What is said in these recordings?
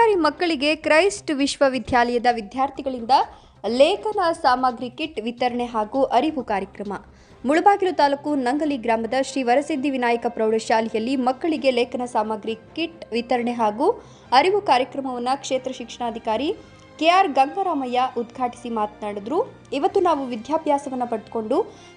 ಸರ್ಕಾರಿ ಮಕ್ಕಳಿಗೆ ಕ್ರೈಸ್ಟ್ ವಿಶ್ವವಿದ್ಯಾಲಯದ ವಿದ್ಯಾರ್ಥಿಗಳಿಂದ ಲೇಖನ ಸಾಮಗ್ರಿ ಕಿಟ್ ವಿತರಣೆ ಹಾಗೂ ಅರಿವು ಕಾರ್ಯಕ್ರಮ. ಮುಳಬಾಗಿಲು ತಾಲೂಕು ನಂಗಲಿ ಗ್ರಾಮದ ಶ್ರೀ ವರಸಿದ್ಧಿ ವಿನಾಯಕ ಪ್ರೌಢಶಾಲೆಯಲ್ಲಿ ಮಕ್ಕಳಿಗೆ ಲೇಖನ ಸಾಮಗ್ರಿ ಕಿಟ್ ವಿತರಣೆ ಹಾಗೂ ಅರಿವು ಕಾರ್ಯಕ್ರಮವನ್ನು ಕ್ಷೇತ್ರ ಶಿಕ್ಷಣಾಧಿಕಾರಿ ಕೆಆರ್ ಗಂಗಾರಾಮಯ್ಯ ಉದ್ಘಾಟಿಸಿ ಮಾತನಾಡಿದರು. ಇವತ್ತು ನಾವು ವಿದ್ಯಾಭ್ಯಾಸವನ್ನು ಪಡೆದುಕೊಂಡು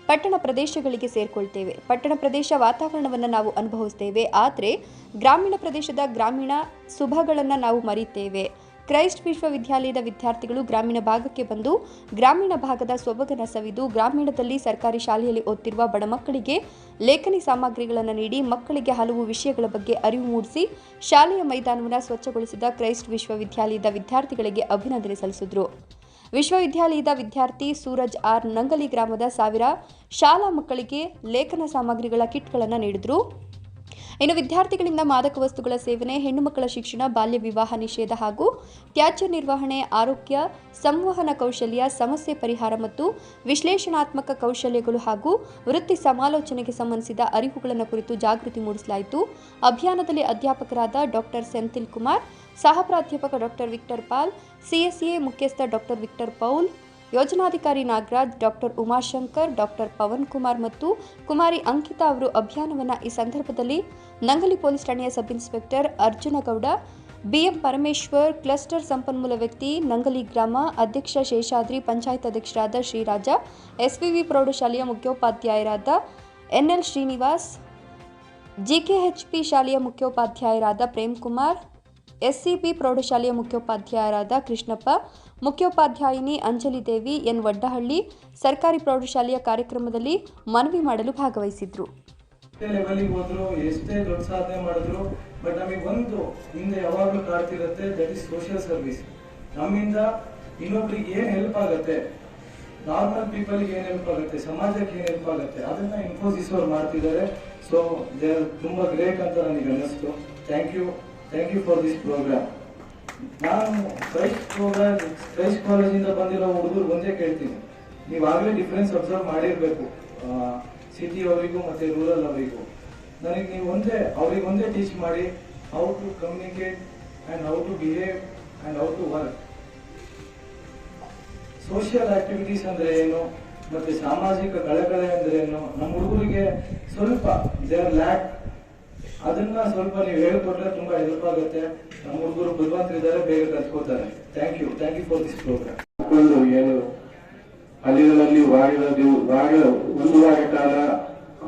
ಪಟ್ಟಣ ಪ್ರದೇಶಗಳಿಗೆ ಸೇರಿಕೊಳ್ತೇವೆ. ಪಟ್ಟಣ ಪ್ರದೇಶ ವಾತಾವರಣವನ್ನು ನಾವು ಅನುಭವಿಸ್ತೇವೆ. ಆದರೆ ಗ್ರಾಮೀಣ ಪ್ರದೇಶದ ಗ್ರಾಮೀಣ ಸುಭಗಳನ್ನು ನಾವು ಮರೆಯುತ್ತೇವೆ. ಕ್ರೈಸ್ಟ್ ವಿಶ್ವವಿದ್ಯಾಲಯದ ವಿದ್ಯಾರ್ಥಿಗಳು ಗ್ರಾಮೀಣ ಭಾಗಕ್ಕೆ ಬಂದು ಗ್ರಾಮೀಣ ಭಾಗದ ಸೊಬಗನ್ನು ಸವಿದು ಗ್ರಾಮೀಣದಲ್ಲಿ ಸರ್ಕಾರಿ ಶಾಲೆಯಲ್ಲಿ ಓದುತ್ತಿರುವ ಬಡ ಮಕ್ಕಳಿಗೆ ಲೇಖನಿ ಸಾಮಗ್ರಿಗಳನ್ನು ನೀಡಿ ಮಕ್ಕಳಿಗೆ ಹಲವು ವಿಷಯಗಳ ಬಗ್ಗೆ ಅರಿವು ಮೂಡಿಸಿ ಶಾಲೆಯ ಮೈದಾನವನ್ನು ಸ್ವಚ್ಛಗೊಳಿಸಿದ ಕ್ರೈಸ್ಟ್ ವಿಶ್ವವಿದ್ಯಾಲಯದ ವಿದ್ಯಾರ್ಥಿಗಳಿಗೆ ಅಭಿನಂದನೆ ಸಲ್ಲಿಸಿದರು. ವಿಶ್ವವಿದ್ಯಾಲಯದ ವಿದ್ಯಾರ್ಥಿ ಸೂರಜ್ ಆರ್ ನಂಗಲಿ ಗ್ರಾಮದ ಸಾವಿರ ಶಾಲಾ ಮಕ್ಕಳಿಗೆ ಲೇಖನ ಸಾಮಗ್ರಿಗಳ ಕಿಟ್ಗಳನ್ನು ನೀಡಿದರು. ಇನ್ನು ವಿದ್ಯಾರ್ಥಿಗಳಿಂದ ಮಾದಕ ವಸ್ತುಗಳ ಸೇವನೆ, ಹೆಣ್ಣು ಮಕ್ಕಳ ಶಿಕ್ಷಣ, ಬಾಲ್ಯ ವಿವಾಹ ನಿಷೇಧ ಹಾಗೂ ತ್ಯಾಜ್ಯ ನಿರ್ವಹಣೆ, ಆರೋಗ್ಯ, ಸಂವಹನ ಕೌಶಲ್ಯ, ಸಮಸ್ಯೆ ಪರಿಹಾರ ಮತ್ತು ವಿಶ್ಲೇಷಣಾತ್ಮಕ ಕೌಶಲ್ಯಗಳು ಹಾಗೂ ವೃತ್ತಿ ಸಮಾಲೋಚನೆಗೆ ಸಂಬಂಧಿಸಿದ ಅರಿವುಗಳನ್ನು ಕುರಿತು ಜಾಗೃತಿ ಮೂಡಿಸಲಾಯಿತು. ಅಭಿಯಾನದಲ್ಲಿ ಅಧ್ಯಾಪಕರಾದ ಡಾಕ್ಟರ್ ಸೆಂಥಿಲ್ ಕುಮಾರ್, ಸಹ ಪ್ರಾಧ್ಯಾಪಕ ಡಾಕ್ಟರ್ ವಿಕ್ಟರ್ ಪಾಲ್, ಸಿಎಸ್ಎ ಮುಖ್ಯಸ್ಥ ಡಾಕ್ಟರ್ ವಿಕ್ಟರ್ ಪೌಲ್, ಯೋಜನಾಧಿಕಾರಿ ನಾಗರಾಜ್, ಡಾಕ್ಟರ್ ಉಮಾಶಂಕರ್, ಡಾಕ್ಟರ್ ಪವನ್ ಕುಮಾರ್ ಮತ್ತು ಕುಮಾರಿ ಅಂಕಿತಾ ಅವರು ಅಭಿಯಾನವನ್ನು ಈ ಸಂದರ್ಭದಲ್ಲಿ ನಂಗಲಿ ಪೊಲೀಸ್ ಠಾಣೆಯ sub inspector Arjunagowda, BM Parameshwar, cluster ಸಂಪನ್ಮೂಲ ವ್ಯಕ್ತಿ ನಂಗಲಿ ಗ್ರಾಮ ಅಧ್ಯಕ್ಷ ಶೇಷಾದ್ರಿ, ಪಂಚಾಯತ್ ಅಧ್ಯಕ್ಷರಾದ ಶ್ರೀರಾಜ, ಎಸ್ವಿವಿ ಪ್ರೌಢಶಾಲೆಯ ಮುಖ್ಯೋಪಾಧ್ಯಾಯರಾದ ಎನ್ಎಲ್ ಶ್ರೀನಿವಾಸ್, ಜಿಕೆಎಚ್ಪಿ ಶಾಲೆಯ ಮುಖ್ಯೋಪಾಧ್ಯಾಯರಾದ ಪ್ರೇಮ್ ಕುಮಾರ್, ಎಸ್ಸಿಬಿ ಪ್ರೌಢಶಾಲೆಯ ಮುಖ್ಯೋಪಾಧ್ಯಾಯರಾದ ಕೃಷ್ಣಪ್ಪ, ಮುಖ್ಯೋಪಾಧ್ಯಾಯಿನಿ ಅಂಜಲಿ ದೇವಿ, ಎನ್ ವಡ್ಡಹಳ್ಳಿ ಸರ್ಕಾರಿ ಪ್ರೌಢಶಾಲೆಯ ಕಾರ್ಯಕ್ರಮದಲ್ಲಿ ಮನವಿ ಮಾಡಲು ಭಾಗವಹಿಸಿದ್ರು. ಎಷ್ಟೇ ದೊಡ್ಡ ಸಾಧನೆ ಮಾಡಿದ್ರು ಬಟ್ ನಮಗೆ ಒಂದು ಹಿಂದೆ ಯಾವಾಗಲೂ ಕಾಡ್ತಿರುತ್ತೆ, ದಟ್ ಇಸ್ ಸೋಷಿಯಲ್ ಸರ್ವಿಸ್. ನಮ್ಮಿಂದ ಇನ್ನೊಬ್ರಿಗೆ ಏನ್ ಹೆಲ್ಪ್ ಆಗುತ್ತೆ, ನಾರ್ಮಲ್ ಪೀಪಲ್ಗೆ ಏನ್ ಹೆಲ್ಪ್ ಆಗುತ್ತೆ, ಸಮಾಜಕ್ಕೆ ಏನ್ ಹೆಲ್ಪ್ ಆಗುತ್ತೆ, ಅದನ್ನ ಇನ್ಫೋಸಿಸ್ ಅವ್ರು ಮಾಡ್ತಿದ್ದಾರೆ. ಸೊ ದೇ ಆರ್ ತುಂಬಾ ಗ್ರೇಟ್ ಅಂತ ನನಗೆ ಅನ್ನಿಸ್ತು. Thank you for this program. ನಾನು ಕ್ರೈಸ್ಟ್ ಕಾಲೇಜಿಂದ ಬಂದಿರೋ ಹುಡುಗರು ಒಂದೇ ಕೇಳ್ತೀನಿ, ನೀವಾಗಲೇ ಡಿಫ್ರೆನ್ಸ್ ಅಬ್ಸರ್ವ್ ಮಾಡಿರ್ಬೇಕು ಸಿಟಿ ಅವರಿಗೂ ಮತ್ತೆ ರೂರಲ್ ಅವರಿಗೂ. ನನಗೆ ನೀವು ಅವ್ರಿಗೆ ಒಂದೇ ಟೀಚ್ ಮಾಡಿ how to communicate and how to behave and how to work. Social activities ಅಂದ್ರೆ ಏನು ಮತ್ತೆ ಸಾಮಾಜಿಕ ಕಳಕಳೆ ಅಂದ್ರೆ ಏನು, ನಮ್ಮ ಹುಡುಗರಿಗೆ ಸ್ವಲ್ಪ ದೇರ್ ಲ್ಯಾಕ್, ಅದನ್ನ ಸ್ವಲ್ಪ ನೀವು ಹೇಳ್ಕೊಟ್ರೆ ತುಂಬಾ ಹೆಲ್ಪ್ ಆಗುತ್ತೆ. ನಮ್ಮ ಹುಡುಗರು ಬುದ್ಧಿವಂತರಿದ್ದಾರೆ, ಬೇಗ ಕಲ್ತ್ಕೋತಾರೆ. Thank you for this program. ಏನು ಹಳ್ಳಿಗಳಲ್ಲಿ ಒಂದು ವಾರ ಕಾಲ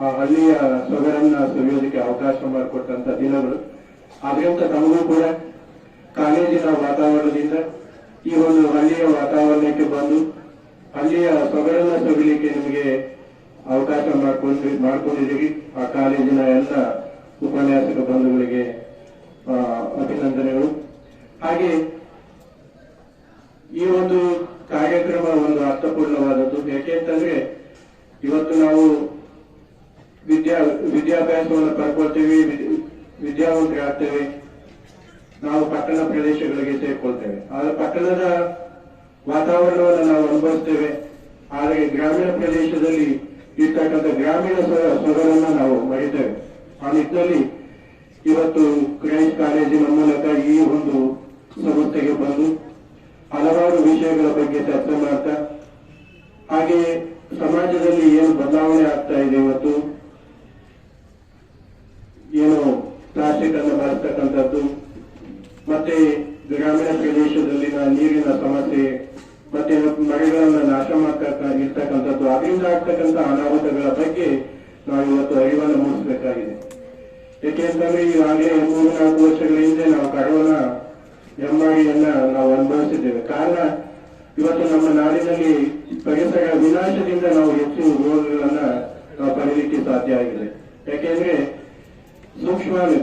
ಆ ಹಳ್ಳಿಯ ಸೊಗರನ್ನ ಸವಿಯೋದಕ್ಕೆ ಅವಕಾಶ ಮಾಡಿಕೊಟ್ಟಂತ ದಿನಗಳು. ಅದರಿಂದ ತಮಗೂ ಕೂಡ ಕಾಲೇಜಿನ ವಾತಾವರಣದಿಂದ ಈ ಒಂದು ಹಳ್ಳಿಯ ವಾತಾವರಣಕ್ಕೆ ಬಂದು ಹಳ್ಳಿಯ ಸೊಗರನ್ನ ಸವಿಲಿಕ್ಕೆ ನಿಮಗೆ ಅವಕಾಶ ಮಾಡ್ಕೊಂಡಿದ್ದೀರಿ. ಆ ಕಾಲೇಜಿನ ಎಲ್ಲ ಉಪನ್ಯಾಸಕ ಬಂಧುಗಳಿಗೆ ಅಭಿನಂದನೆಗಳು. ಹಾಗೆ ಈ ಒಂದು ಕಾರ್ಯಕ್ರಮ ಒಂದು ಅರ್ಥಪೂರ್ಣವಾದದ್ದು. ಯಾಕೆಂತಂದ್ರೆ ಇವತ್ತು ನಾವು ವಿದ್ಯಾಭ್ಯಾಸವನ್ನು ಪಡ್ಕೊಳ್ತೇವೆ, ವಿದ್ಯಾವಂತರಾಗ್ತೇವೆ, ನಾವು ಪಟ್ಟಣ ಪ್ರದೇಶಗಳಿಗೆ ಸೇರ್ಕೊಳ್ತೇವೆ. ಆದ್ರೆ ಪಟ್ಟಣದ ವಾತಾವರಣವನ್ನು ನಾವು ಅನುಭವಿಸ್ತೇವೆ. ಆದರೆ ಗ್ರಾಮೀಣ ಪ್ರದೇಶದಲ್ಲಿ ಇರ್ತಕ್ಕಂಥ ಗ್ರಾಮೀಣ ಸೊಗರನ್ನ ನಾವು ಮರಿತೇವೆ. ಆ ನಿಟ್ಟಿನಲ್ಲಿ ಇವತ್ತು ಕ್ರೈಸ್ಟ್ ಕಾಲೇಜಿನ ಮೂಲಕ ಈ ಒಂದು ಸಂಸ್ಥೆಗೆ ಬಂದು ಹಲವಾರು ವಿಷಯಗಳ ಬಗ್ಗೆ ಚರ್ಚೆ ಮಾಡ್ತಾ, ಹಾಗೆಯೇ ಸಮಾಜದಲ್ಲಿ ಏನು ಬದಲಾವಣೆ ಆಗ್ತಾ ಇದೆ, ಇವತ್ತು ಏನು ಪ್ಲಾಸ್ಟಿಕ್ ಅನ್ನು ಬಳಸ್ತಕ್ಕಂಥದ್ದು, ಮತ್ತೆ ಗ್ರಾಮೀಣ ಪ್ರದೇಶದಲ್ಲಿನ ನೀರಿನ ಸಮಸ್ಯೆ, ಮತ್ತೆ ಮರಗಳನ್ನ ನಾಶ ಇರ್ತಕ್ಕಂಥದ್ದು, ಅದರಿಂದ ಆಗ್ತಕ್ಕಂಥ ಅನಾಹುತಗಳ ಬಗ್ಗೆ ನಾವು ಇವತ್ತು ಅರಿವನ್ನು ಮೂಡಿಸಬೇಕಾಗಿದೆ. ಏಕೆಂತಂದ್ರೆ ಈಗಾಗಲೇ 3-4 ವರ್ಷಗಳ ಹಿಂದೆ ನಾವು ಕರೋನಾ ಹೆಮ್ಮಾರಿಯನ್ನ ನಾವು ಅನುಭವಿಸಿದ್ದೇವೆ. ಕಾರಣ ಇವತ್ತು ನಮ್ಮ ನಾಡಿನಲ್ಲಿ ಪರಿಸರ ವಿನಾಶದಿಂದ ನಾವು ಹೆಚ್ಚು ರೋಗಗಳನ್ನ ನಾವು ಪಡೆಯಲಿಕ್ಕೆ ಸಾಧ್ಯ ಆಗಿದೆ. ಯಾಕೆಂದ್ರೆ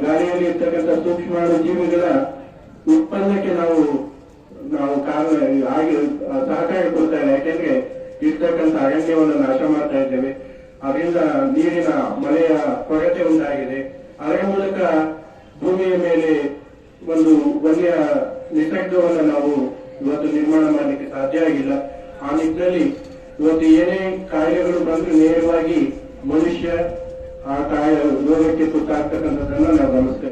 ಗಾಳಿಯಲ್ಲಿ ಇರ್ತಕ್ಕಂಥ ಸೂಕ್ಷ್ಮಾಣು ಜೀವಿಗಳ ಉತ್ಪನ್ನಕ್ಕೆ ನಾವು ಸಹಕಾರ ಕೊಡ್ತಾ ಇಲ್ಲ. ಯಾಕೆಂದ್ರೆ ಇರ್ತಕ್ಕಂಥ ಅರಣ್ಯವನ್ನು ನಾಶ ಮಾಡ್ತಾ ಇದ್ದೇವೆ. ಅದರಿಂದ ನೀರಿನ ಮಳೆಯ ಕೊರತೆ ಉಂಟಾಗಿದೆ. ಅದರ ಮೂಲಕ ಭೂಮಿಯ ಮೇಲೆ ಒಂದು ಒಳ್ಳೆಯ ನಿಸರ್ಗವನ್ನು ನಾವು ಇವತ್ತು ನಿರ್ಮಾಣ ಮಾಡಲಿಕ್ಕೆ ಸಾಧ್ಯ ಆಗಿಲ್ಲ. ಆ ನಿಟ್ಟಿನಲ್ಲಿ ಇವತ್ತು ಏನೇ ಕಾಯಿಲೆಗಳು ಬಂದರೂ ನೇರವಾಗಿ ಮನುಷ್ಯ ಆ ರೋಗಕ್ಕೆ ತುತ್ತಾಗ್ತಕ್ಕಂಥದ್ದನ್ನ ನಾವು ಗಮನಿಸ್ತೇವೆ.